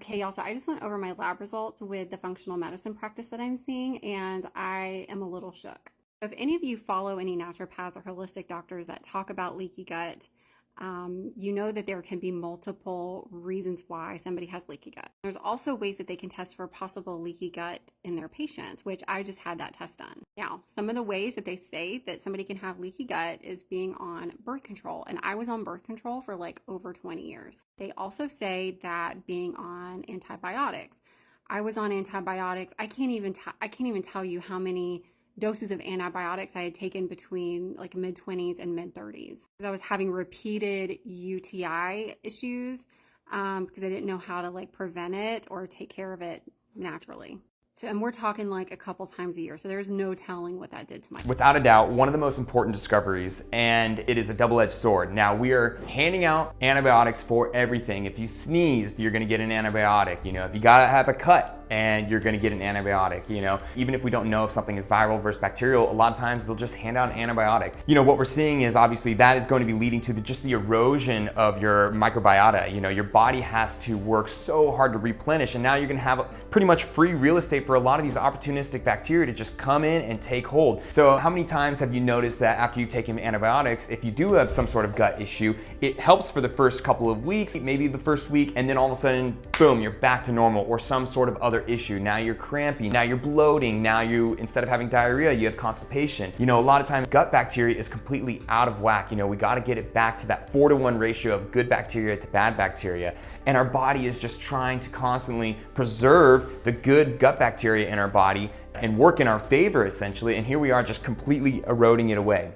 Hey y'all, so I just went over my lab results with the functional medicine practice that I'm seeing, and I am a little shook. If any of you follow any naturopaths or holistic doctors that talk about leaky gut, you know that there can be multiple reasons why somebody has leaky gut. There's also ways that they can test for possible leaky gut in their patients, which I just had that test done. Now, some of the ways that they say that somebody can have leaky gut is being on birth control. And I was on birth control for like over 20 years. They also say that being on antibiotics. I was on antibiotics. I can't even tell you how many doses of antibiotics I had taken between like mid 20s and mid 30s. I was having repeated UTI issues because I didn't know how to like prevent it or take care of it naturally. So, and we're talking like a couple times a year. So there's no telling what that did to my body. Without a doubt, one of the most important discoveries, and it is a double-edged sword. Now, we are handing out antibiotics for everything. If you sneezed, you're gonna get an antibiotic. You know, if you gotta have a cut, and you're gonna get an antibiotic, you know. Even if we don't know if something is viral versus bacterial, a lot of times they'll just hand out an antibiotic. You know, what we're seeing is obviously that is going to be leading to just the erosion of your microbiota. You know, your body has to work so hard to replenish, and now you're gonna have pretty much free real estate for a lot of these opportunistic bacteria to just come in and take hold. So how many times have you noticed that after you've taken antibiotics, if you do have some sort of gut issue, it helps for the first couple of weeks, maybe the first week, and then all of a sudden, boom, you're back to normal or some sort of other issue. Now you're cramping, now you're bloating, now you, instead of having diarrhea, you have constipation. You know, a lot of times gut bacteria is completely out of whack. You know, we gotta get it back to that 4-to-1 ratio of good bacteria to bad bacteria. And our body is just trying to constantly preserve the good gut bacteria in our body and work in our favor essentially. And here we are just completely eroding it away.